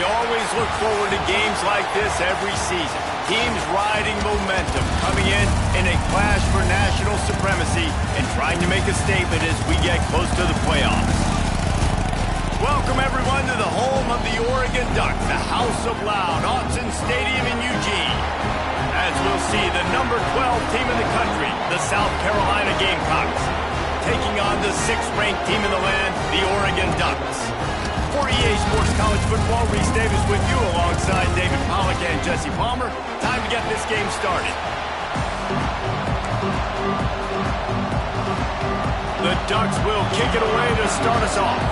We always look forward to games like this every season. Teams riding momentum, coming in a clash for national supremacy and trying to make a statement as we get close to the playoffs. Welcome everyone to the home of the Oregon Ducks, the House of Loud, Autzen Stadium in Eugene. As we'll see the number 12 team in the country, the South Carolina Gamecocks, taking on the 6th-ranked team in the land, the Oregon Ducks. For EA Sports College Football, Reese Davis with you alongside David Pollack and Jesse Palmer. Time to get this game started. The Ducks will kick it away to start us off.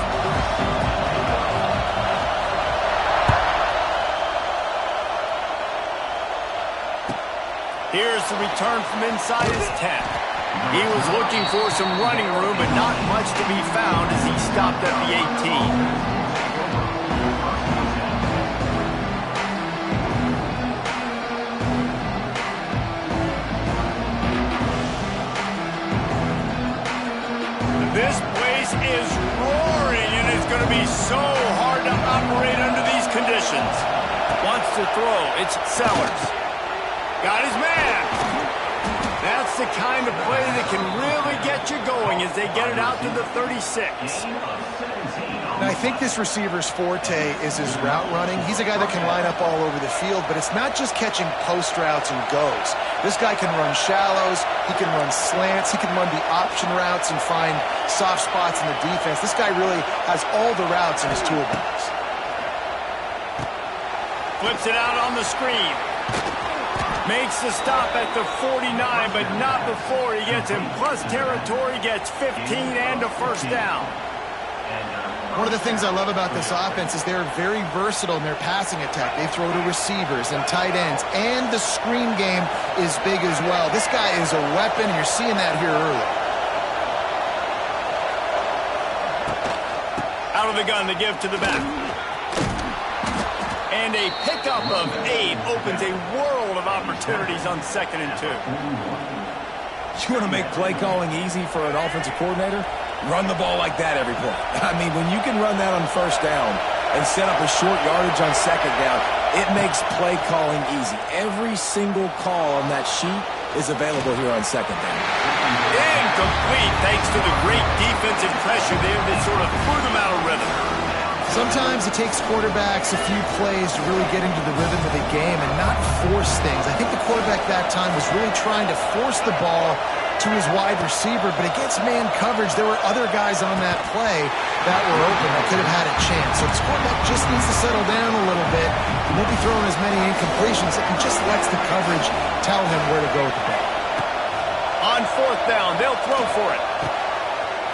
Here's the return from inside his 10. He was looking for some running room, but not much to be found as he stopped at the 18. This place is roaring, and it's going to be so hard to operate under these conditions. Wants to throw. It's Sellers. Got his man. That's the kind of play that can really get you going as they get it out to the 36. And I think this receiver's forte is his route running. He's a guy that can line up all over the field, but it's not just catching post routes and goes. This guy can run shallows, he can run slants, he can run the option routes and find soft spots in the defense. This guy really has all the routes in his toolbox. Flips it out on the screen. Makes the stop at the 49, but not before he gets in plus territory, gets 15 and a first down. One of the things I love about this offense is they're very versatile in their passing attack. They throw to receivers and tight ends, and the screen game is big as well. This guy is a weapon, and you're seeing that here early. Out of the gun, the give to the back. And a pickup of 8 opens a world of opportunities on 2nd and 2. You want to make play calling easy for an offensive coordinator? Run the ball like that every play. I mean, when you can run that on first down and set up a short yardage on 2nd down, it makes play calling easy. Every single call on that sheet is available here on 2nd down. Incomplete thanks to the great defensive pressure there that sort of threw them out of rhythm. Sometimes it takes quarterbacks a few plays to really get into the rhythm of the game and not force things. I think the quarterback that time was really trying to force the ball to his wide receiver, but against man coverage, there were other guys on that play that were open that could have had a chance. So this quarterback just needs to settle down a little bit. He won't be throwing as many incompletions and just lets the coverage tell him where to go with the ball. On 4th down, they'll throw for it.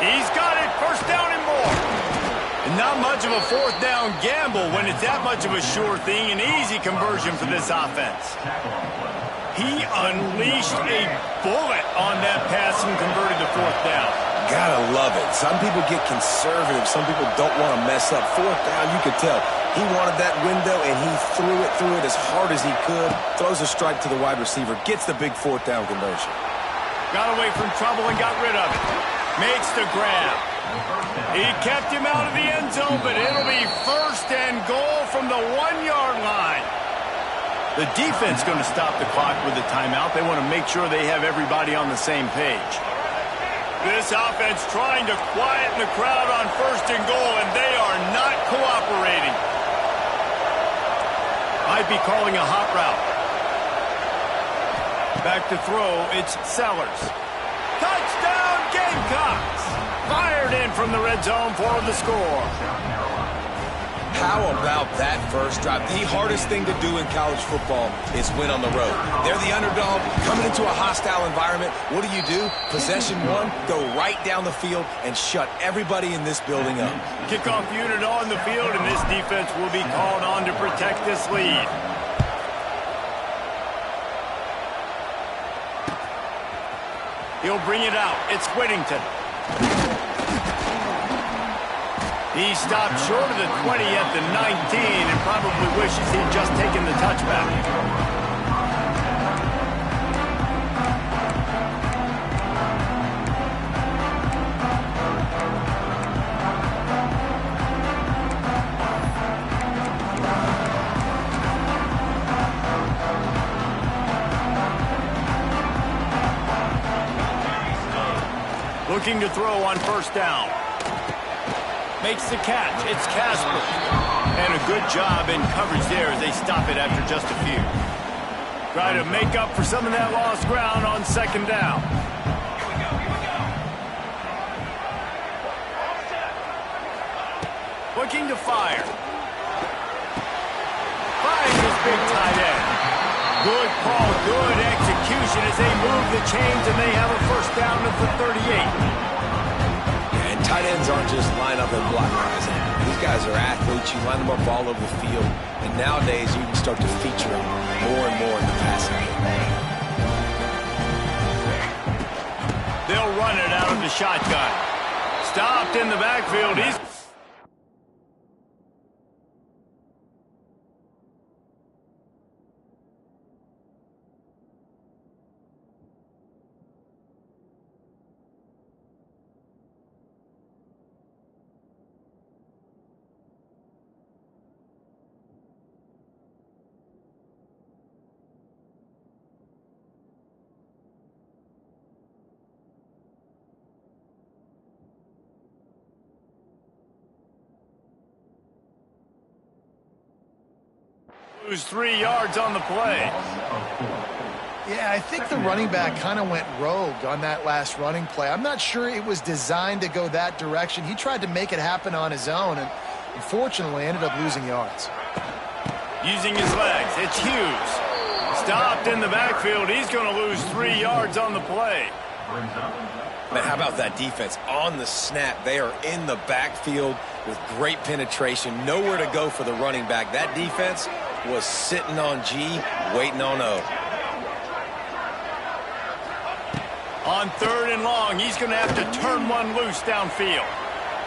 He's got it, first down and more. Not much of a 4th down gamble when it's that much of a sure thing, an easy conversion for this offense. He unleashed a bullet on that pass and converted to 4th down. Gotta love it. Some people get conservative. Some people don't want to mess up. 4th down, you could tell. He wanted that window, and he threw it as hard as he could. Throws a strike to the wide receiver. Gets the big 4th down conversion. Got away from trouble and got rid of it. Makes the grab. He kept him out of the end zone, but it'll be 1st and goal from the 1-yard line. The defense going to stop the clock with a timeout. They want to make sure they have everybody on the same page. This offense trying to quieten the crowd on 1st and goal, and they are not cooperating. Might be calling a hot route. Back to throw, it's Sellers. Touchdown Gamecocks! Fired in from the red zone for the score. How about that first drive? The hardest thing to do in college football is win on the road. They're the underdog, coming into a hostile environment. What do? Possession 1, go right down the field and shut everybody in this building up. Kickoff unit on the field, and this defense will be called on to protect this lead. He'll bring it out. It's Whittington. He stopped short of the 20 at the 19 and probably wishes he'd just taken the touchback. Looking to throw on first down. Makes the catch. It's Casper. And a good job in coverage there as they stop it after just a few. Try to make up for some of that lost ground on second down. Looking to fire. Finds his big tight end. Good call, good execution as they move the chains and they have a first down at the 38. And tight ends aren't just line up and block guys. These guys are athletes. You line them up all over the field. And nowadays, you can start to feature them more and more in the passing game. They'll run it out of the shotgun. Stopped in the backfield. He's... Lose 3 yards on the play. Yeah, I think the running back kind of went rogue on that last running play. I'm not sure it was designed to go that direction. He tried to make it happen on his own and unfortunately ended up losing yards. Using his legs, it's Hughes. Stopped in the backfield. He's going to lose 3 yards on the play. Man, how about that defense? On the snap, they are in the backfield with great penetration. Nowhere to go for the running back. That defense was sitting on G, waiting on O. On third and long, he's going to have to turn one loose downfield.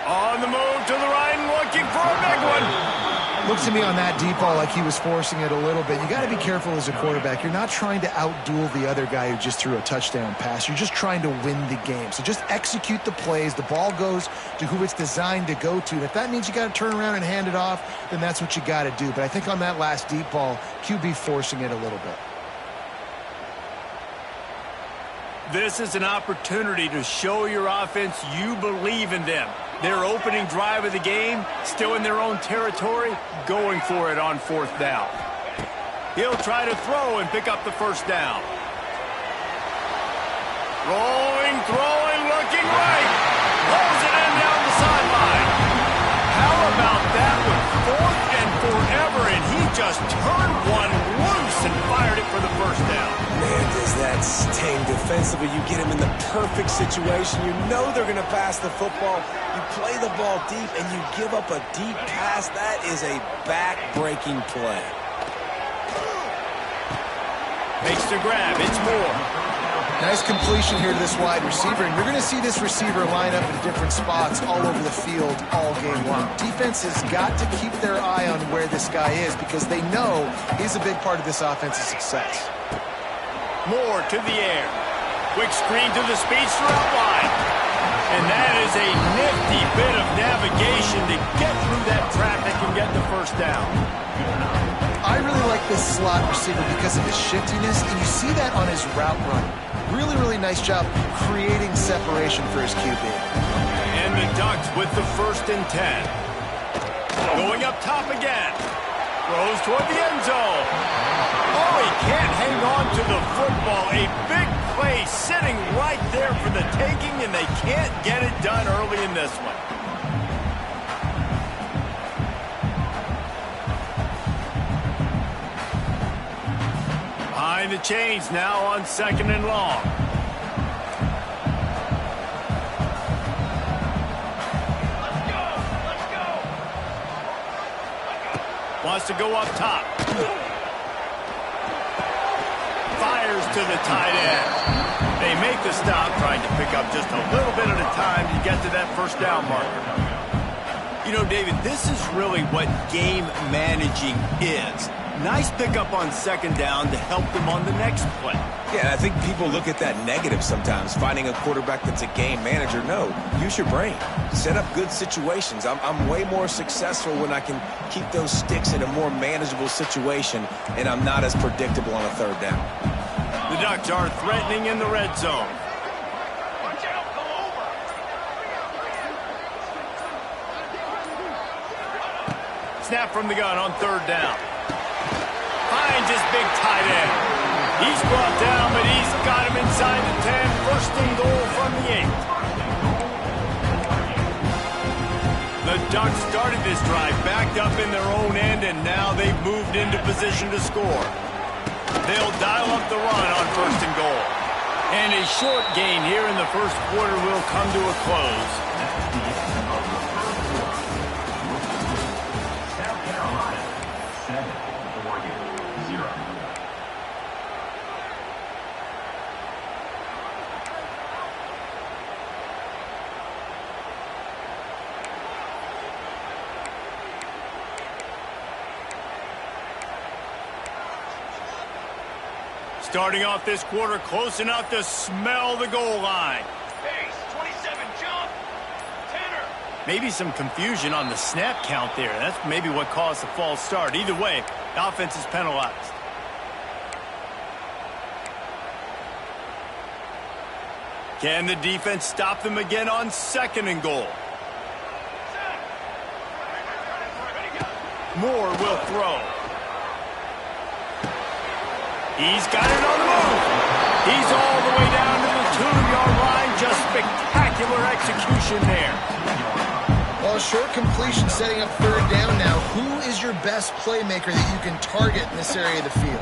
On the move to the right and looking for a big one. Looks to me on that deep ball like he was forcing it a little bit. You got to be careful as a quarterback. You're not trying to outduel the other guy who just threw a touchdown pass. You're just trying to win the game. So just execute the plays. The ball goes to who it's designed to go to. And if that means you got to turn around and hand it off, then that's what you got to do. But I think on that last deep ball, QB forcing it a little bit. This is an opportunity to show your offense you believe in them. Their opening drive of the game, still in their own territory, going for it on fourth down. He'll try to throw and pick up the first down. Rolling, throwing, looking right. Pulls it in down the sideline. How about that with fourth and forever, and he just turned one loose and fired it for the first down. Man, does that sting defensively. You get him in the perfect situation. You know they're going to pass the football. You play the ball deep, and you give up a deep pass. That is a back-breaking play. Makes the grab. It's Moore. Nice completion here to this wide receiver, and you're going to see this receiver line up in different spots all over the field all game long. Defense has got to keep their eye on where this guy is because they know he's a big part of this offense's success. Moore to the air. Quick screen to the speedster out wide. And that is a nifty bit of navigation to get through that traffic and get the first down. I really like this slot receiver because of his shiftiness, and you see that on his route run. Really, really nice job creating separation for his QB. And the Ducks with the 1st and 10. Going up top again. Throws toward the end zone. Oh, he can't hang on to the football. A big play sitting right there for the taking, and they can't get it done early in this one. Behind the chains now on 2nd and long. Wants to go up top. Fires to the tight end. They make the stop, trying to pick up just a little bit at a time to get to that first down marker. You know, David, this is really what game managing is. Nice pickup on 2nd down to help them on the next play. Yeah, I think people look at that negative sometimes, finding a quarterback that's a game manager. No, use your brain. Set up good situations. I'm way more successful when I can keep those sticks in a more manageable situation, and I'm not as predictable on a 3rd down. The Ducks are threatening in the red zone. snap from the gun on third down. Finds his big tight end. He's brought down, but he's got him inside the 10. First and goal from the 8. The Ducks started this drive backed up in their own end, and now they've moved into position to score. They'll dial up the run on first and goal. And a short gain here in the first quarter will come to a close. South Carolina, 7, Oregon, 0. Starting off this quarter close enough to smell the goal line. Pace, 27, jump. Tenor. Maybe some confusion on the snap count there. That's maybe what caused the false start. Either way, the offense is penalized. Can the defense stop them again on second and goal? Moore will throw. He's got it on the move. He's all the way down to the 2-yard line. Just spectacular execution there. Well, a short completion setting up third down now. Who is your best playmaker that you can target in this area of the field?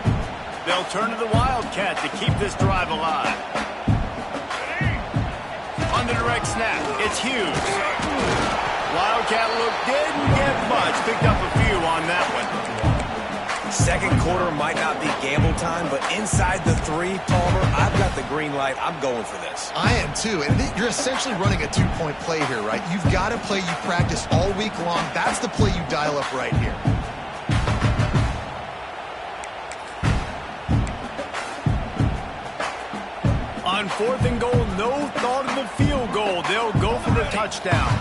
They'll turn to the Wildcat to keep this drive alive. On the direct snap, it's Hughes. Wildcat didn't get much. Picked up a few on that one. Second quarter might not be gamble time, but inside the 3, Palmer, I've got the green light. I'm going for this. I am too, and you're essentially running a 2-point play here, right? You've got a play you practice all week long. That's the play you dial up right here. On fourth and goal, no thought of the field goal. They'll go for the touchdown.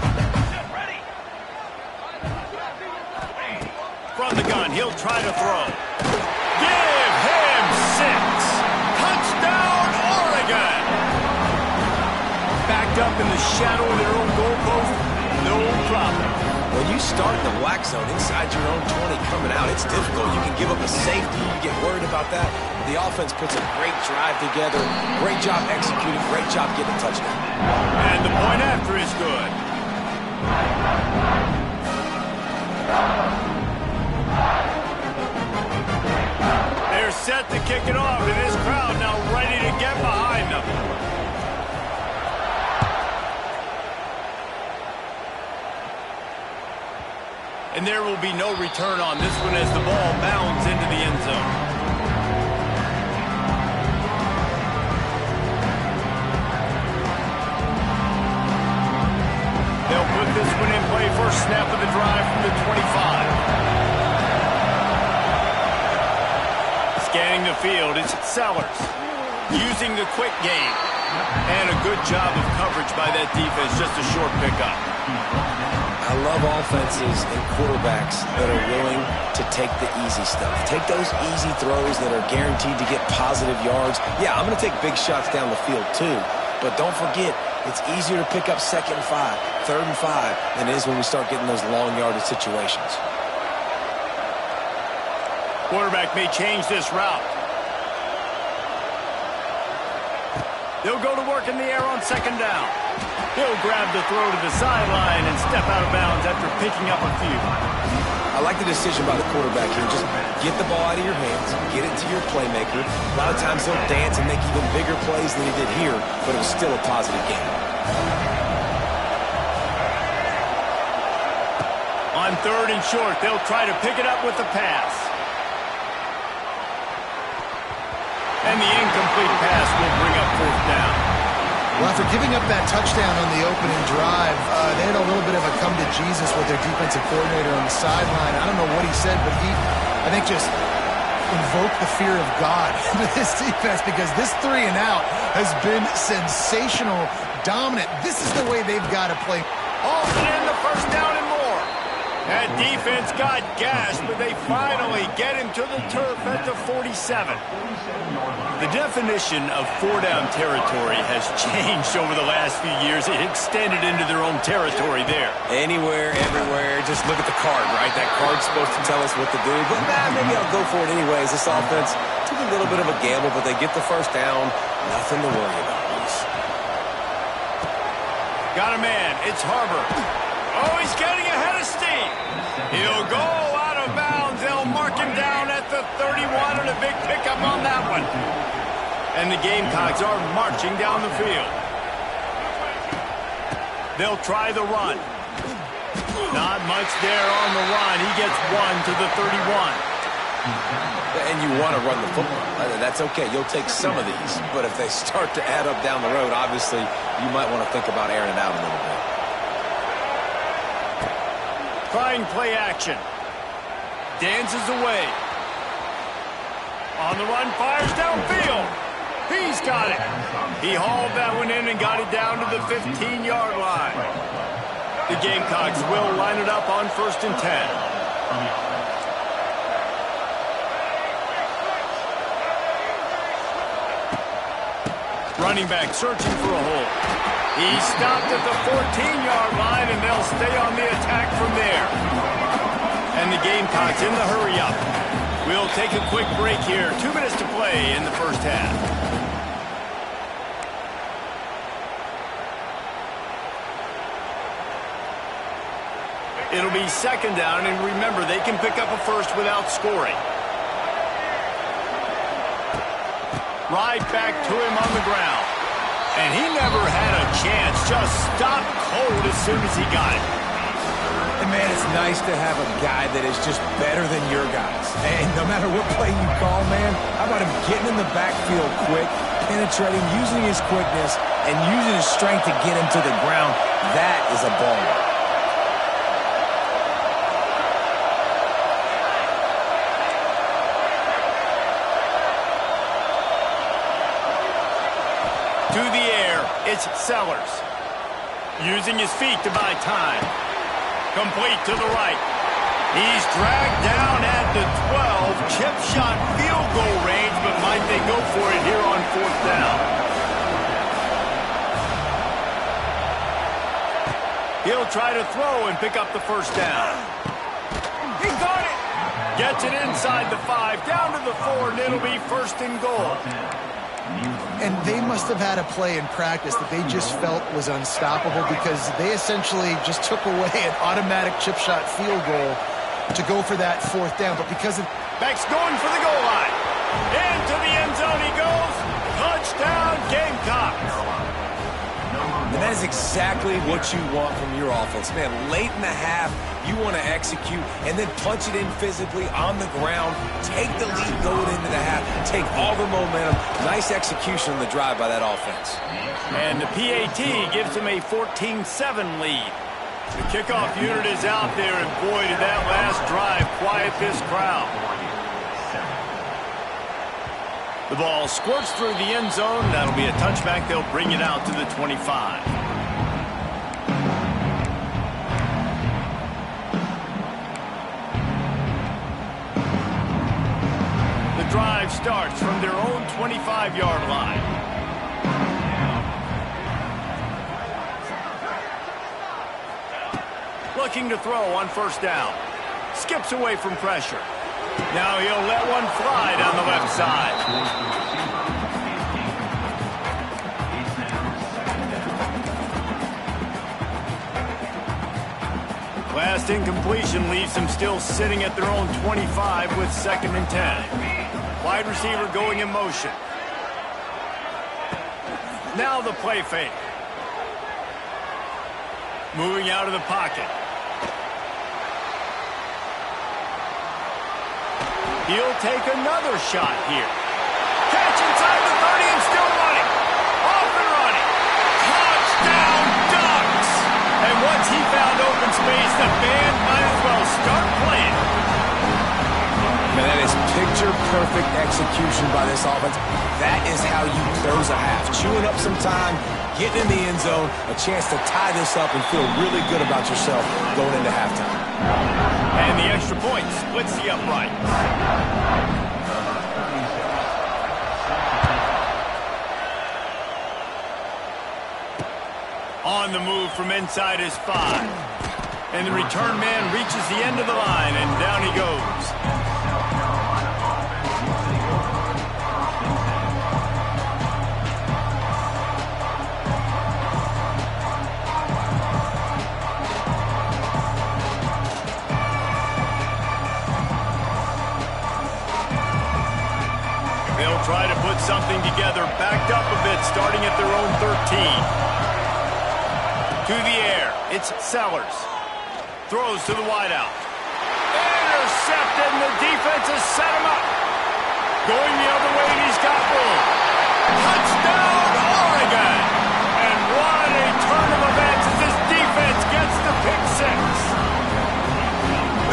From the gun, he'll try to throw. Give him 6. Touchdown, Oregon! Backed up in the shadow of their own goalpost, no problem. When you start in the black zone inside your own 20 coming out, it's difficult. You can give up a safety. You get worried about that. The offense puts a great drive together. Great job executing. Great job getting a touchdown. And the point after is good. They're set to kick it off, and this crowd now ready to get behind them. And there will be no return on this one as the ball bounds into the end zone. They'll put this one in play. First snap of the drive from the 25. Scanning the field, it's Sellers. Using the quick game. And a good job of coverage by that defense. Just a short pickup. I love offenses and quarterbacks that are willing to take the easy stuff. Take those easy throws that are guaranteed to get positive yards. Yeah, I'm going to take big shots down the field too. But don't forget, it's easier to pick up 2nd and 5, 3rd and 5 than it is when we start getting those long yardage situations. Quarterback may change this route. They'll go to work in the air on 2nd down. He'll grab the throw to the sideline and step out of bounds after picking up a few. I like the decision by the quarterback here. Just get the ball out of your hands, get it to your playmaker. A lot of times he'll dance and make even bigger plays than he did here, but it was still a positive game. On 3rd and short, they'll try to pick it up with the pass. And the incomplete pass will bring up 4th down. Well, after giving up that touchdown on the opening drive, they had a little bit of a come to Jesus with their defensive coordinator on the sideline. I don't know what he said, but he, I think, just invoked the fear of God into this defense because this 3 and out has been sensational, dominant. This is the way they've got to play. Olsen in the first down and more. That defense got gashed, but they finally get him to the turf at the 47. The definition of four-down territory has changed over the last few years. It extended into their own territory there. Anywhere, everywhere, just look at the card, right? That card's supposed to tell us what to do, but maybe I'll go for it anyways. This offense took a little bit of a gamble, but they get the first down. Nothing to worry about, Reese. Got a man. It's Harbor. Oh, he's getting ahead of steam. He'll go out of bounds. They'll mark him down at the 31, and a big pickup on that one. And the Gamecocks are marching down the field. They'll try the run. Not much there on the run. He gets one to the 31. And you want to run the football. That's okay. You'll take some of these. But if they start to add up down the road, obviously, you might want to think about airing it out a little bit. Trying play action. Dances away. On the run, fires downfield. He's got it. He hauled that one in and got it down to the 15-yard line. The Gamecocks will line it up on 1st and 10. Running back searching for a hole. He stopped at the 14-yard line, and they'll stay on the attack from there. And the Gamecocks in the hurry-up. We'll take a quick break here. 2 minutes to play in the first half. It'll be 2nd down, and remember, they can pick up a first without scoring. Right back to him on the ground. And he never had a chance. Just stopped cold as soon as he got it. And, man, it's nice to have a guy that is just better than your guys. And no matter what play you call, man, how about him getting in the backfield quick, penetrating, using his quickness, and using his strength to get him to the ground. That is a baller. To the air, it's Sellers. Using his feet to buy time. Complete to the right. He's dragged down at the 12. Chip shot field goal range, but might they go for it here on 4th down? He'll try to throw and pick up the first down. He got it! Gets it inside the 5, down to the 4, and it'll be 1st and goal. And they must have had a play in practice that they just felt was unstoppable because they essentially just took away an automatic chip shot field goal to go for that 4th down. But because of... Beck's going for the goal line. Into the end zone he goes. Touchdown, Gamecocks. And that is exactly what you want from your offense. Man, late in the half, you want to execute and then punch it in physically on the ground. Take the lead going into the half. Take all the momentum. Nice execution on the drive by that offense. And the PAT gives them a 14-7 lead. The kickoff unit is out there, and boy, did that last drive quiet this crowd. The ball squirts through the end zone. That'll be a touchback. They'll bring it out to the 25. The drive starts from their own 25-yard line. Looking to throw on 1st down. Skips away from pressure. Now he'll let one fly down the left side. Last incompletion leaves them still sitting at their own 25 with 2nd and 10. Wide receiver going in motion. Now the play fake. Moving out of the pocket. He'll take another shot here. Catch inside the 30 and still running. Off and running. Touchdown, Ducks! And once he found open space, the band might as well start playing. Man, that is picture-perfect execution by this offense. That is how you close a half. Chewing up some time, getting in the end zone, a chance to tie this up and feel really good about yourself going into halftime. And the extra point splits the upright. On the move from inside his 5. And the return man reaches the end of the line, and down he goes. They'll try to put something together, backed up a bit, starting at their own 13. To the air, it's Sellers. Throws to the wideout. Intercepted, and the defense has set him up. Going the other way, and he's got room. Touchdown, Oregon! And what a turn of events as this defense gets the pick 6.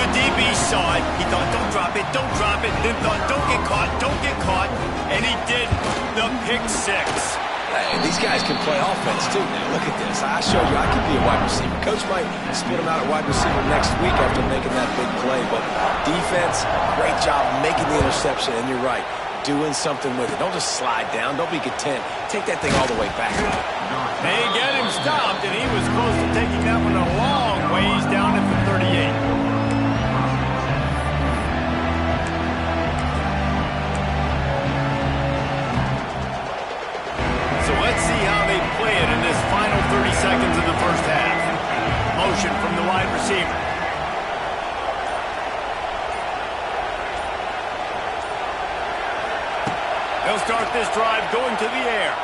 The DB saw it. He thought, don't drop it, don't drop it. Then thought, don't get caught, don't get caught. And he did the pick 6. Hey, these guys can play offense, too, now. Look at this. I showed you I can be a wide receiver. Coach might split him out at wide receiver next week after making that big play. But defense, great job making the interception. And you're right, doing something with it. Don't just slide down. Don't be content. Take that thing all the way back. They get him stopped, and he was close to taking that one a long ways down at the 38. Let's see how they play it in this final 30 seconds of the first half. Motion from the wide receiver. They'll start this drive going to the air.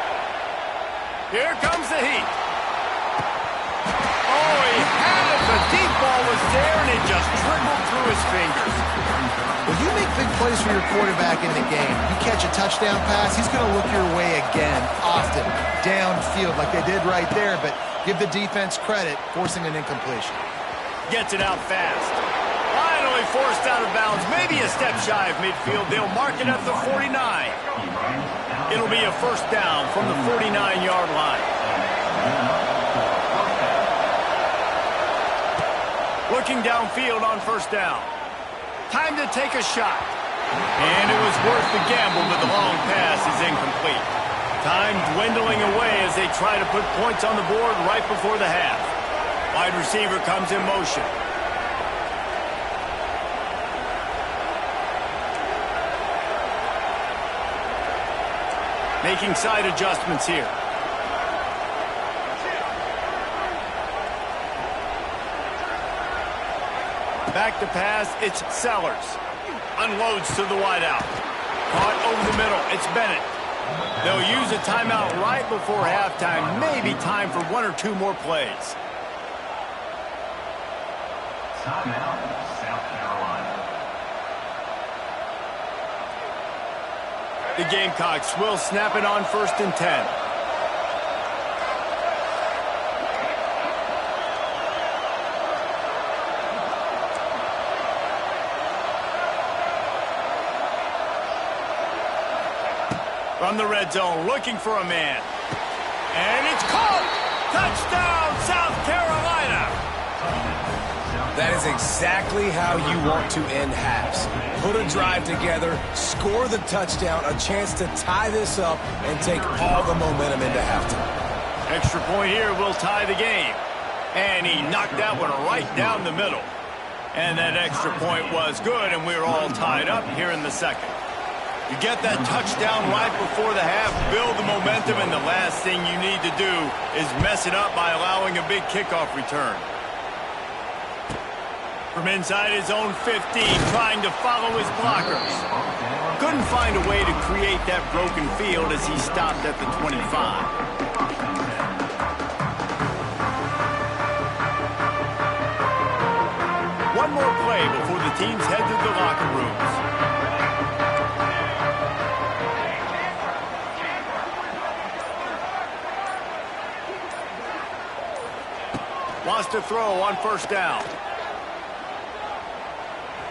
Here comes the heat. Oh, he had it. The deep ball was there, and it just dribbled through his fingers. When you make big plays for your quarterback in the game, you catch a touchdown pass, he's going to look your way again, often, downfield like they did right there, but give the defense credit, forcing an incompletion. Gets it out fast. Finally forced out of bounds, maybe a step shy of midfield. They'll mark it at the 49. It'll be a first down from the 49-yard line. Looking downfield on first down. Time to take a shot. And it was worth the gamble, but the long pass is incomplete. Time dwindling away as they try to put points on the board right before the half. Wide receiver comes in motion. Making side adjustments here. Back to pass, it's Sellers. Unloads to the wideout. Caught over the middle, it's Bennett. They'll use a timeout right before halftime. Maybe time for 1 or 2 more plays. Timeout, South Carolina. The Gamecocks will snap it on 1st and 10. From the red zone, looking for a man. And it's caught! Touchdown, South Carolina! That is exactly how you want to end halves. Put a drive together, score the touchdown, a chance to tie this up, and take all the momentum into halftime. Extra point here will tie the game. And he knocked that one right down the middle. And that extra point was good, and we're all tied up here in the second. You get that touchdown right before the half, build the momentum, and the last thing you need to do is mess it up by allowing a big kickoff return. From inside his own 15, trying to follow his blockers. Couldn't find a way to create that broken field as he stopped at the 25. One more play before the teams head to the locker rooms. Wants to throw on first down.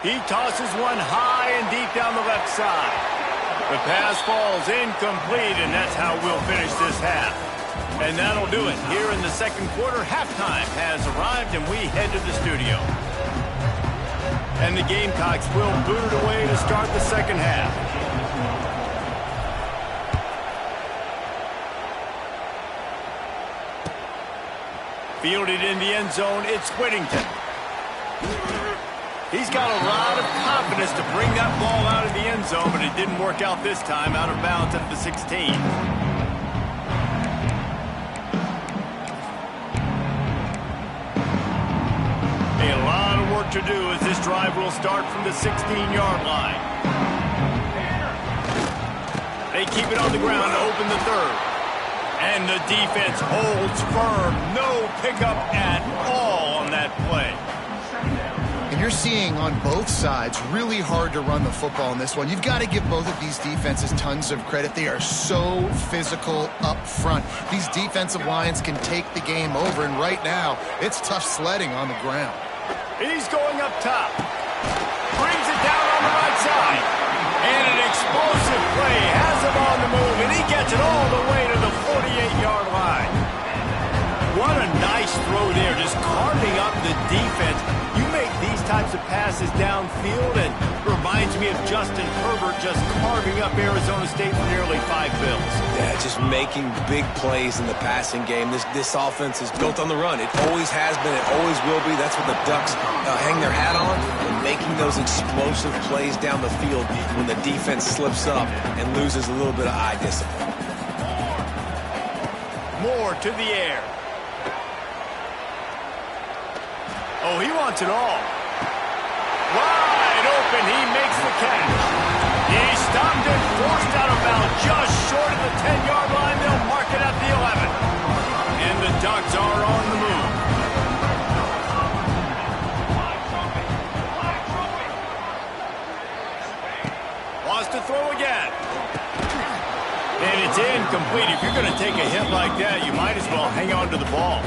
He tosses one high and deep down the left side. The pass falls incomplete, and that's how we'll finish this half. And that'll do it. Here in the second quarter, halftime has arrived, and we head to the studio. And the Gamecocks will boot it away to start the second half. Fielded in the end zone, it's Whittington. He's got a lot of confidence to bring that ball out of the end zone, but it didn't work out this time, out of bounds at the 16. A lot of work to do as this drive will start from the 16-yard line. They keep it on the ground to open the third. And the defense holds firm. No pickup at all on that play. And you're seeing on both sides really hard to run the football in this one. You've got to give both of these defenses tons of credit. They are so physical up front. These defensive lines can take the game over, and right now it's tough sledding on the ground. He's going up top. Brings it down on the right side. And an explosive play has him on the move, and he gets it all the way to the 48-yard line. What a nice throw there, just carving up the defense. You make these types of passes downfield, and it reminds me of Justin Herbert just carving up Arizona State for nearly 5 bills. Yeah, just making big plays in the passing game. This offense is built on the run. It always has been. It always will be. That's what the Ducks hang their hat on, and making those explosive plays down the field when the defense slips up and loses a little bit of eye discipline. Moore to the air. Oh, he wants it all. Wide open, he makes the catch. He stopped it, forced out of bounds, just short of the 10-yard line. They'll mark it at the 11. And the Ducks are on the move. Wants to throw again. And it's incomplete. If you're going to take a hit like that, you might as well hang on to the ball.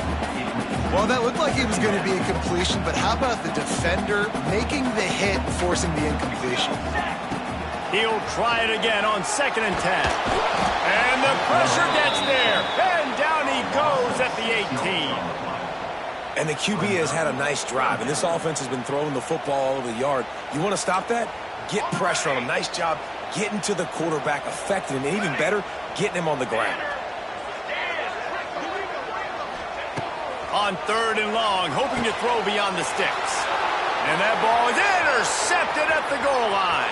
Well, that looked like he was going to be a completion, but how about the defender making the hit, forcing the incompletion? He'll try it again on 2nd and 10. And the pressure gets there. And down he goes at the 18. And the QB has had a nice drive, and this offense has been throwing the football all over the yard. You want to stop that? Get pressure on him. Nice job getting to the quarterback, affecting him, and even better, getting him on the ground. On 3rd and long, hoping to throw beyond the sticks. And that ball is intercepted at the goal line.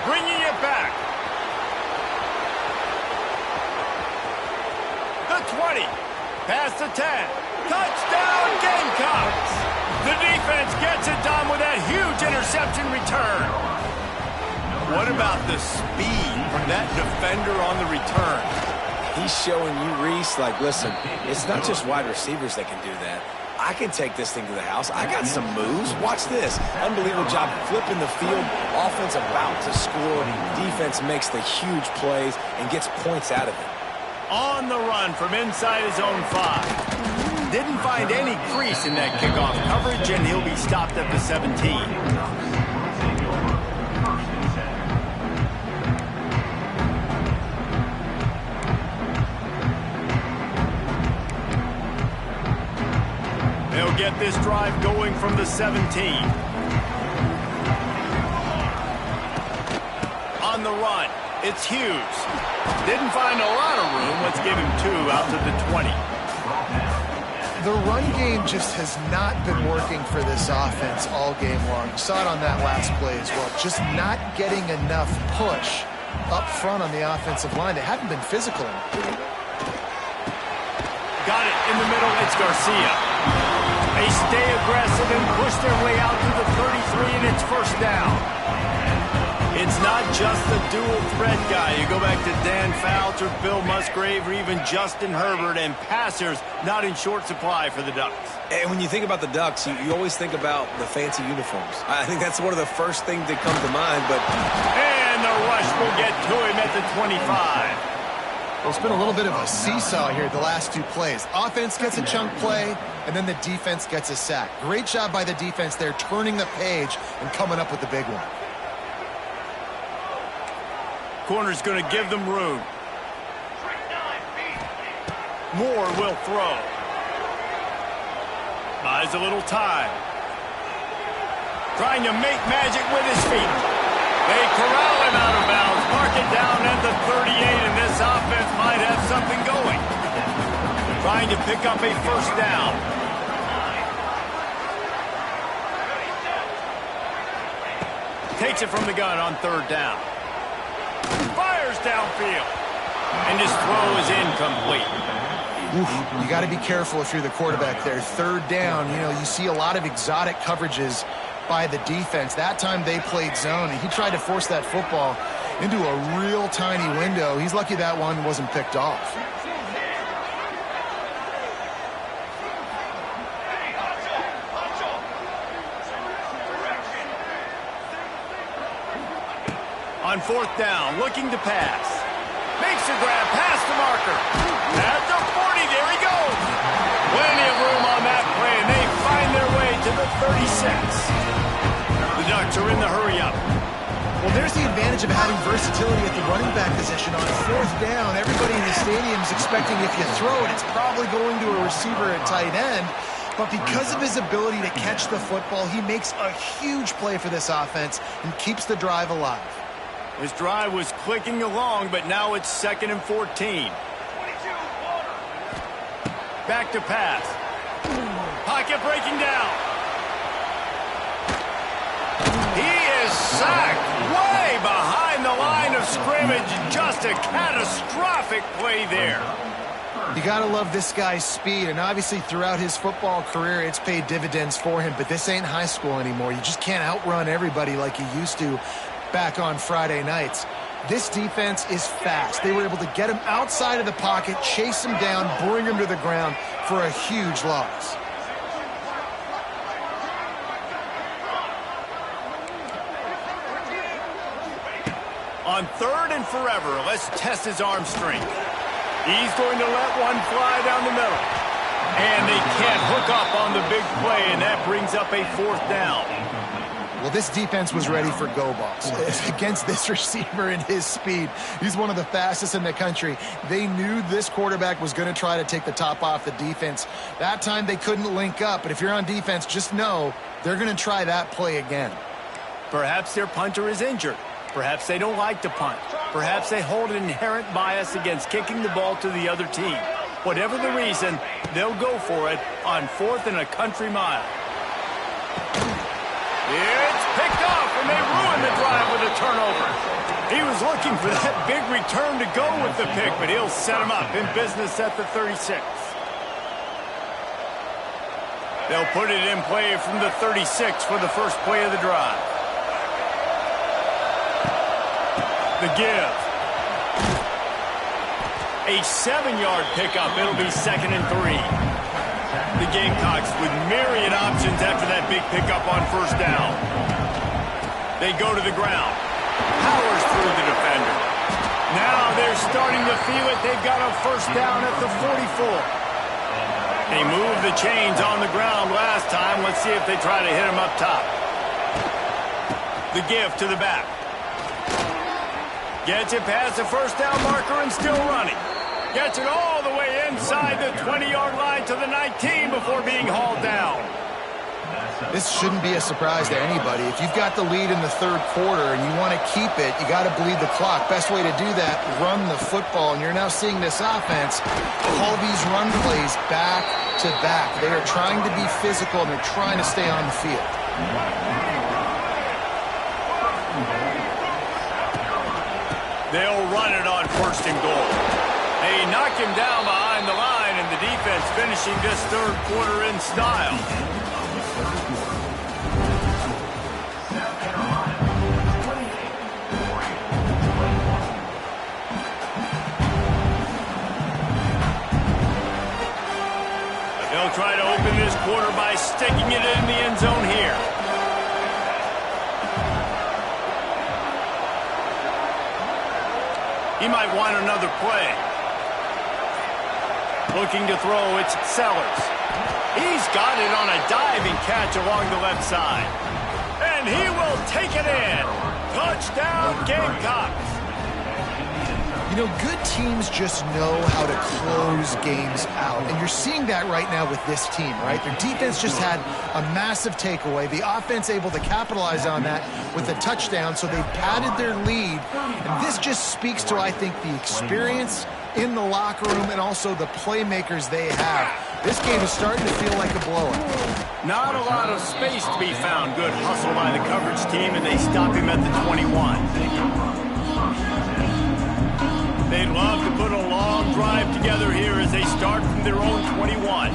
Bringing it back. The 20. Past the 10. Touchdown Gamecocks. The defense gets it done with that huge interception return. What about the speed from that defender on the return? He's showing you, Reese, like, listen, it's not just wide receivers that can do that. I can take this thing to the house. I got some moves. Watch this. Unbelievable job flipping the field. Offense about to score. Defense makes the huge plays and gets points out of it. On the run from inside his own 5. Didn't find any crease in that kickoff coverage, and he'll be stopped at the 17. They'll get this drive going from the 17. On the run, it's Hughes. Didn't find a lot of room. Let's give him 2 out to the 20. The run game just has not been working for this offense all game long. You saw it on that last play as well. Just not getting enough push up front on the offensive line. They haven't been physical. Got it in the middle. It's Garcia. They stay aggressive and push their way out to the 33, and it's 1st down. It's not just the dual threat guy. You go back to Dan Fouts or Bill Musgrave or even Justin Herbert, and passers not in short supply for the Ducks. And when you think about the Ducks, you always think about the fancy uniforms. I think that's one of the first things that come to mind. But and the rush will get to him at the 25. Well, it's been a little bit of a seesaw here the last 2 plays. Offense gets a chunk play, and then the defense gets a sack. Great job by the defense there, turning the page and coming up with the big one. Corner's going to give them room. Moore will throw. Buys a little time. trying to make magic with his feet. They corral him out of bounds, mark it down at the 38, and this offense might have something going. Trying to pick up a first down. Takes it from the gun on third down. Fires downfield. And his throw is incomplete. Oof, you got to be careful if you're the quarterback there. Third down, you see a lot of exotic coverages by the defense. That time they played zone, and he tried to force that football into a real tiny window. He's lucky that one wasn't picked off. On fourth down, looking to pass. Makes a grab, past the marker. At the 40, there he goes. Plenty of room on that play, and they find their way to the 36. The Ducks are in the hurry-up. Well, there's the advantage of having versatility at the running back position. On fourth down, everybody in the stadium is expecting if you throw it, it's probably going to a receiver at tight end. But because of his ability to catch the football, he makes a huge play for this offense and keeps the drive alive. His drive was clicking along, but now it's 2nd and 14. Back to pass. Pocket breaking down. He is sacked way behind the line of scrimmage. Just a catastrophic play there. You got to love this guy's speed, and obviously throughout his football career, it's paid dividends for him, but this ain't high school anymore. You just can't outrun everybody like you used to back on Friday nights. This defense is fast. They were able to get him outside of the pocket, chase him down, bring him to the ground for a huge loss. On third and forever, let's test his arm strength. He's going to let one fly down the middle. And they can't hook up on the big play, and that brings up a fourth down. Well, this defense was ready for go balls. Against this receiver and his speed, he's one of the fastest in the country. They knew this quarterback was going to try to take the top off the defense. That time they couldn't link up, but if you're on defense, just know they're going to try that play again. Perhaps their punter is injured. Perhaps they don't like to punt. Perhaps they hold an inherent bias against kicking the ball to the other team. Whatever the reason, they'll go for it on 4th and a country mile. It's picked off, and they ruin the drive with a turnover. He was looking for that big return to go with the pick, but he'll set him up in business at the 36. They'll put it in play from the 36 for the first play of the drive. The give. A 7-yard pickup. It'll be 2nd and 3. The Gamecocks with myriad options after that big pickup on first down. They go to the ground. Powers through the defender. Now they're starting to feel it. They've got a first down at the 44. They moved the chains on the ground last time. Let's see if they try to hit him up top. The give to the back. Gets it past the first down marker and still running. Gets it all the way inside the 20-yard line to the 19 before being hauled down. This shouldn't be a surprise to anybody. If you've got the lead in the third quarter and you want to keep it, you got to bleed the clock. Best way to do that, run the football. And you're now seeing this offense call these run plays back to back. They are trying to be physical, and they're trying to stay on the field. They'll run it on 1st and goal. They knock him down behind the line, and the defense finishing this third quarter in style. They'll try to open this quarter by sticking it in the end zone here. He might want another play. Looking to throw, it's Sellers. He's got it on a diving catch along the left side. And he will take it in. Touchdown, Gamecocks. You know, good teams just know how to close games out, and you're seeing that right now with this team, right? Their defense just had a massive takeaway. The offense able to capitalize on that with a touchdown, so they padded their lead. And this just speaks to, I think, the experience in the locker room and also the playmakers they have. This game is starting to feel like a blowout. Not a lot of space to be found. Good hustle by the coverage team, and they stop him at the 21. They'd love to put a long drive together here as they start from their own 21.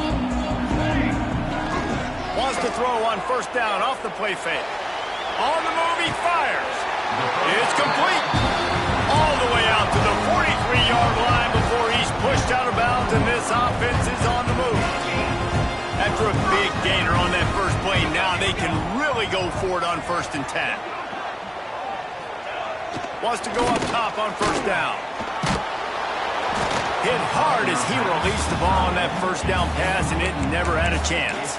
Wants to throw on first down off the play fake. On the move, he fires. It's complete. All the way out to the 43-yard line before he's pushed out of bounds, and this offense is on the move. After a big gainer on that first play, now they can really go for it on 1st and 10. Wants to go up top on first down. Hit hard as he released the ball on that first down pass, and it never had a chance.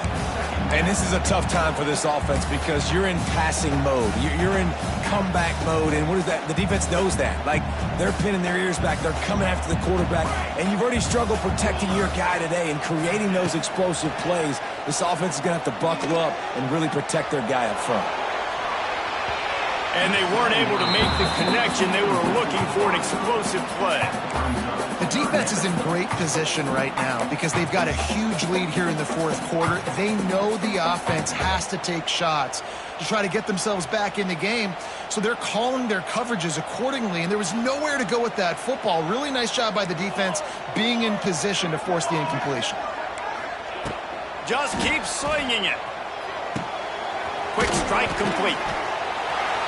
And this is a tough time for this offense because you're in passing mode. You're in comeback mode, and what is that? The defense knows that. Like, they're pinning their ears back. They're coming after the quarterback, and you've already struggled protecting your guy today and creating those explosive plays. This offense is going to have to buckle up and really protect their guy up front. And they weren't able to make the connection. They were looking for an explosive play. The defense is in great position right now because they've got a huge lead here in the 4th quarter. They know the offense has to take shots to try to get themselves back in the game, so they're calling their coverages accordingly, and there was nowhere to go with that football. Really nice job by the defense being in position to force the incompletion. Just keep slinging it. Quick strike complete.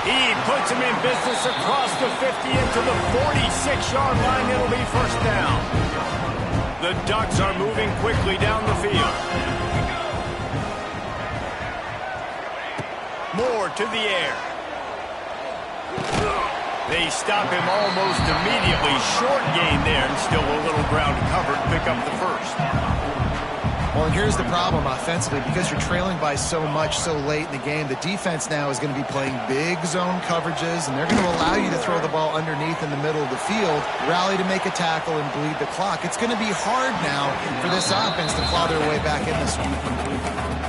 He puts him in business across the 50 into the 46-yard line. It'll be first down. The Ducks are moving quickly down the field. Moore to the air. They stop him almost immediately. Short gain there, and still a little ground covered. Pick up the first. Well, and here's the problem offensively. Because you're trailing by so much so late in the game, the defense now is going to be playing big zone coverages, and they're going to allow you to throw the ball underneath in the middle of the field, rally to make a tackle, and bleed the clock. It's going to be hard now for this offense to claw their way back in this one.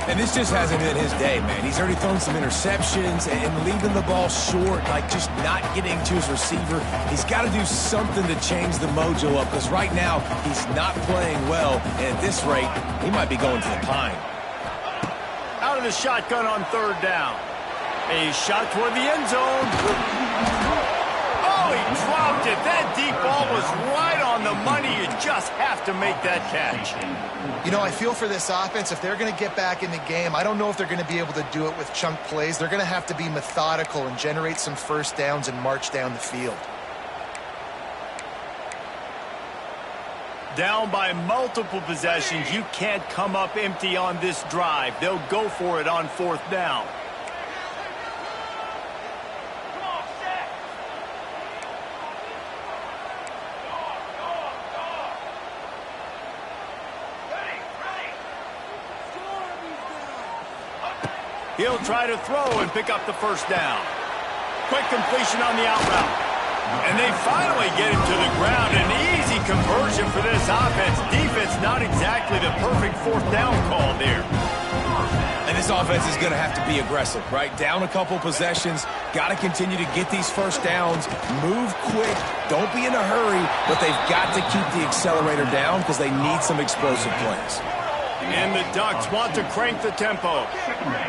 And this just hasn't been his day, man. He's already thrown some interceptions and leaving the ball short, like just not getting to his receiver. He's got to do something to change the mojo up because right now he's not playing well. And at this rate, he might be going to the pine. Out of the shotgun on 3rd down. A shot toward the end zone. Oh, he dropped it. That deep ball was right on the money. You just have to make that catch. You know, I feel for this offense, if they're going to get back in the game, I don't know if they're going to be able to do it with chunk plays. They're going to have to be methodical and generate some first downs and march down the field. Down by multiple possessions, you can't come up empty on this drive. They'll go for it on 4th down. He'll try to throw and pick up the first down. Quick completion on the out route. And they finally get him to the ground. An easy conversion for this offense. Defense not exactly the perfect 4th down call there. And this offense is going to have to be aggressive, right? Down a couple possessions. Got to continue to get these first downs. Move quick. Don't be in a hurry. But they've got to keep the accelerator down because they need some explosive plays. And the Ducks want to crank the tempo.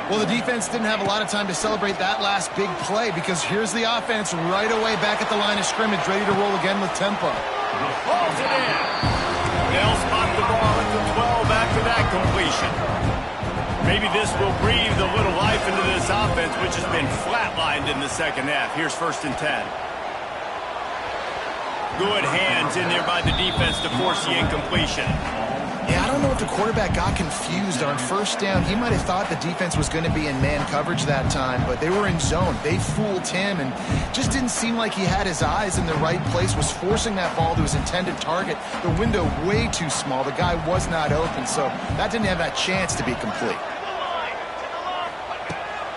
Well, the defense didn't have a lot of time to celebrate that last big play because here's the offense right away back at the line of scrimmage, ready to roll again with tempo. Pulls it in. They'll spot the ball at the 12 after that completion. Maybe this will breathe a little life into this offense, which has been flatlined in the 2nd half. Here's 1st and 10. Good hands in there by the defense to force the incompletion. Yeah, I don't know if the quarterback got confused on 1st down. He might have thought the defense was going to be in man coverage that time, but they were in zone. They fooled him and just didn't seem like he had his eyes in the right place, was forcing that ball to his intended target. The window way too small. The guy was not open, so that didn't have that chance to be complete.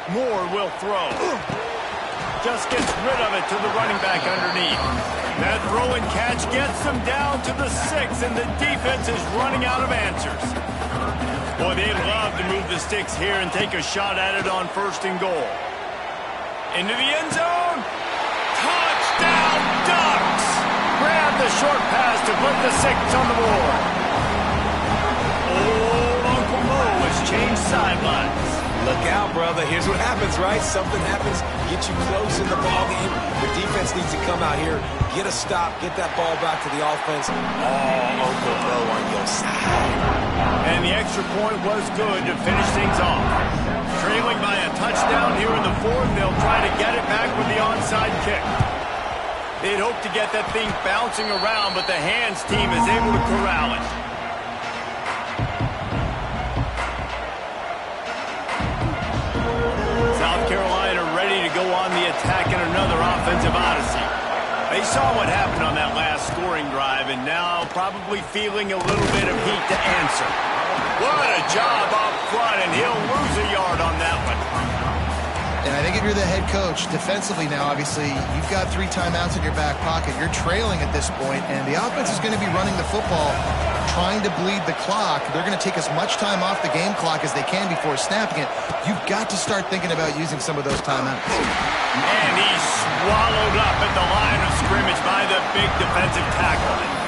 Moore will throw. just gets rid of it to the running back underneath. That throw and catch gets them down to the 6, and the defense is running out of answers. Boy, they'd love to move the sticks here and take a shot at it on 1st and goal. Into the end zone. Touchdown, Ducks! Grab the short pass to put the 6 on the board. Old Uncle Mo has changed sidelines. Look out, brother. Here's what happens, right? Something happens, get you close in the ball game. The defense needs to come out here, get a stop, get that ball back to the offense. Oh, Uncle Mo on your side. And the extra point was good to finish things off. Trailing by a touchdown here in the 4th, they'll try to get it back with the onside kick. They'd hope to get that thing bouncing around, but the hands team is able to corral it. South Carolina ready to go on the attack in another offensive odyssey. They saw what happened on that last scoring drive, and now probably feeling a little bit of heat to answer. What a job up front, and he'll lose a yard on that one. And I think if you're the head coach, defensively now, obviously, you've got 3 timeouts in your back pocket. You're trailing at this point, and the offense is going to be running the football, trying to bleed the clock. They're going to take as much time off the game clock as they can before snapping it. You've got to start thinking about using some of those timeouts. And he's swallowed up at the line of scrimmage by the big defensive tackle.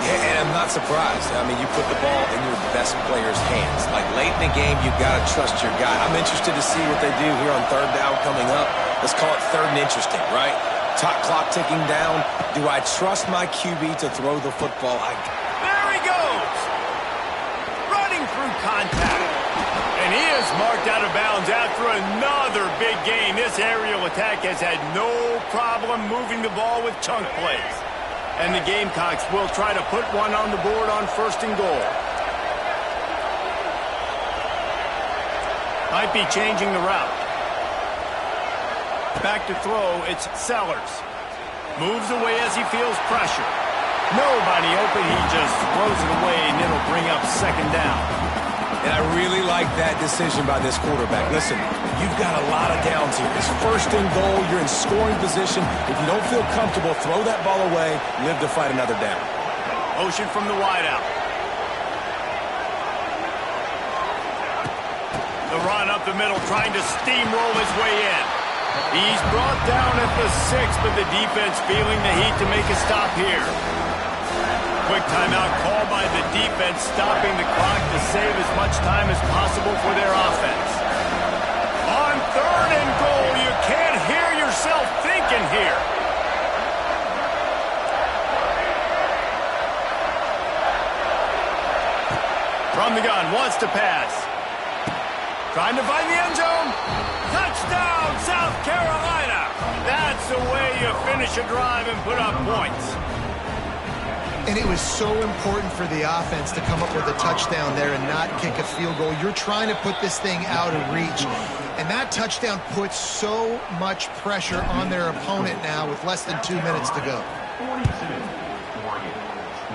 Yeah, and I'm not surprised. I mean, you put the ball in your best player's hands. Like, late in the game, you got to trust your guy. I'm interested to see what they do here on 3rd down coming up. Let's call it 3rd and interesting, right? Top clock ticking down. Do I trust my QB to throw the football? There he goes! Running through contact. And he is marked out of bounds after another big gain. This aerial attack has had no problem moving the ball with chunk plays. And the Gamecocks will try to put one on the board on 1st and goal. Might be changing the route. Back to throw, it's Sellers. Moves away as he feels pressure. Nobody open, he just throws it away, and it'll bring up 2nd down. And I really like that decision by this quarterback. Listen, you've got a lot of downs here. It's 1st and goal. You're in scoring position. If you don't feel comfortable, throw that ball away. Live to fight another down. Motion from the wideout. The run up the middle, trying to steamroll his way in. He's brought down at the 6, but the defense feeling the heat to make a stop here. Quick timeout called by the defense, stopping the clock to save as much time as possible for their offense. On 3rd and goal, you can't hear yourself thinking here. From the gun, wants to pass. Trying to find the end zone. Touchdown, South Carolina. That's the way you finish a drive and put up points. And it was so important for the offense to come up with a touchdown there and not kick a field goal. You're trying to put this thing out of reach. And that touchdown puts so much pressure on their opponent now with less than 2 minutes to go. 42, Oregon,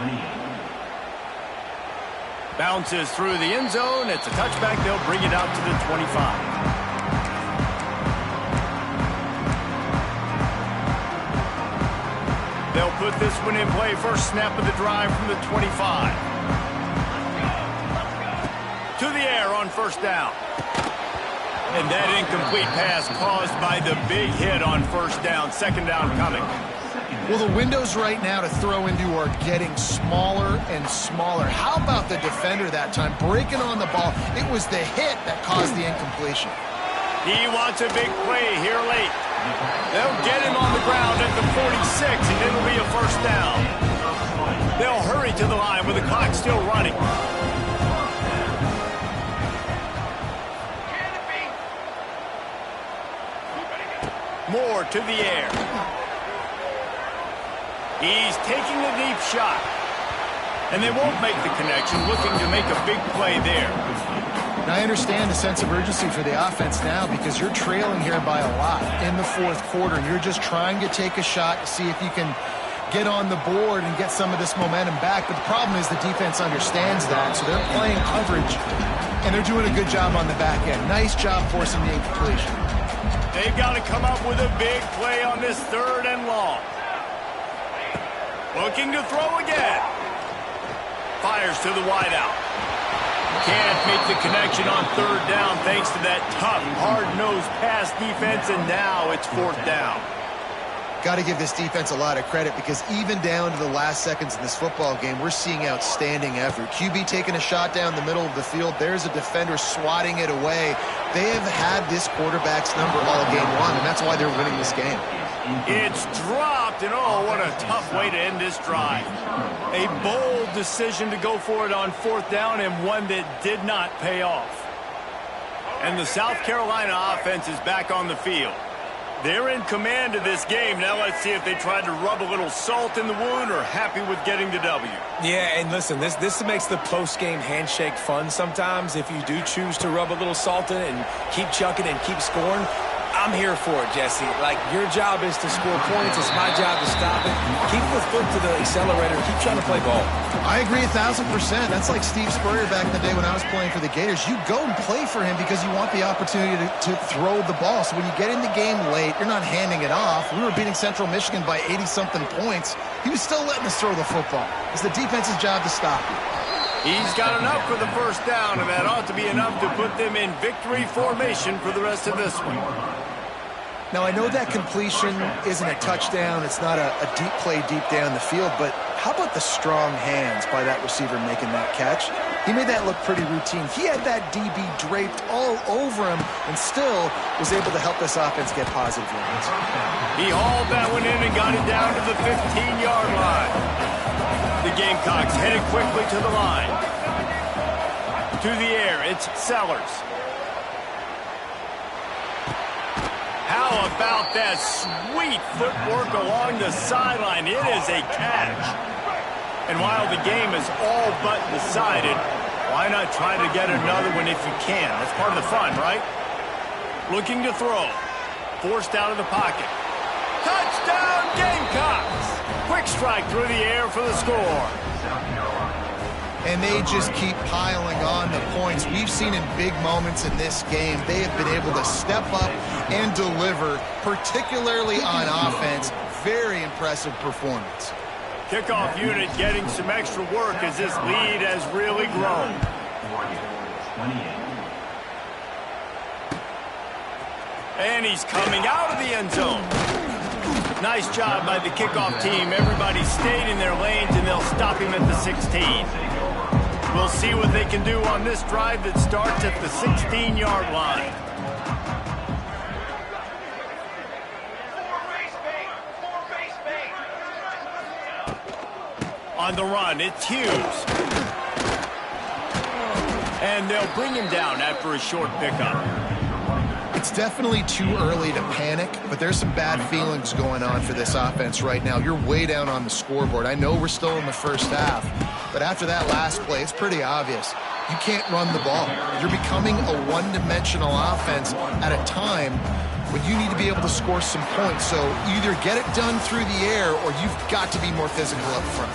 28. Bounces through the end zone. It's a touchback. They'll bring it out to the 25. They'll put this one in play. First snap of the drive from the 25. To the air on 1st down. And that incomplete pass caused by the big hit on 1st down. 2nd down coming. Well, the windows right now to throw into are getting smaller and smaller. How about the defender that time breaking on the ball? It was the hit that caused the incompletion. He wants a big play here late. They'll get him on the ground at the 46, and it'll be a 1st down. They'll hurry to the line with the clock still running. Moore to the air. He's taking a deep shot. And they won't make the connection, looking to make a big play there. Now, I understand the sense of urgency for the offense now because you're trailing here by a lot in the 4th quarter. You're just trying to take a shot to see if you can get on the board and get some of this momentum back. But the problem is the defense understands that, so they're playing coverage, and they're doing a good job on the back end. Nice job forcing the incompletion. They've got to come up with a big play on this 3rd and long. Looking to throw again. Fires to the wideout. Can't make the connection on 3rd down thanks to that tough, hard-nosed pass defense, and now it's 4th down. Got to give this defense a lot of credit because even down to the last seconds in this football game, we're seeing outstanding effort. QB taking a shot down the middle of the field. There's a defender swatting it away. They have had this quarterback's number all game long, and that's why they're winning this game. It's dropped, and oh, what a tough way to end this drive. A bold decision to go for it on 4th down, and one that did not pay off. And the South Carolina offense is back on the field. They're in command of this game. Now let's see if they tried to rub a little salt in the wound or happy with getting the W. Yeah, and listen, this makes the post-game handshake fun sometimes. If you do choose to rub a little salt in it and keep chucking and keep scoring, I'm here for it, Jesse. Like, your job is to score points. It's my job to stop it. Keep the foot to the accelerator. Keep trying to play ball. I agree 1,000%. That's like Steve Spurrier back in the day when I was playing for the Gators. You go and play for him because you want the opportunity to throw the ball. So when you get in the game late, you're not handing it off. We were beating Central Michigan by 80-something points. He was still letting us throw the football. It's the defense's job to stop you. He's got enough for the 1st down, and that ought to be enough to put them in victory formation for the rest of this one. Now, I know that completion isn't a touchdown. It's not a deep play deep down the field, but how about the strong hands by that receiver making that catch? He made that look pretty routine. He had that DB draped all over him and still was able to help this offense get positive yards. He hauled that one in and got it down to the 15-yard line. The Gamecocks headed quickly to the line. To the air, it's Sellers. How about that sweet footwork along the sideline? It is a catch. And while the game is all but decided, why not try to get another one if you can? That's part of the fun, right? Looking to throw. Forced out of the pocket. Touchdown, Gamecocks! Quick strike through the air for the score. And they just keep piling on the points. We've seen in big moments in this game, they have been able to step up and deliver, particularly on offense. Very impressive performance. Kickoff unit getting some extra work as this lead has really grown. And he's coming out of the end zone. Nice job by the kickoff team. Everybody stayed in their lanes, and they'll stop him at the 16. We'll see what they can do on this drive that starts at the 16-yard line. On the run, it's Hughes. And they'll bring him down after a short pickup. It's definitely too early to panic, but there's some bad feelings going on for this offense right now. You're way down on the scoreboard. I know we're still in the first half, but after that last play, it's pretty obvious. You can't run the ball. You're becoming a one-dimensional offense at a time when you need to be able to score some points. So either get it done through the air or you've got to be more physical up front.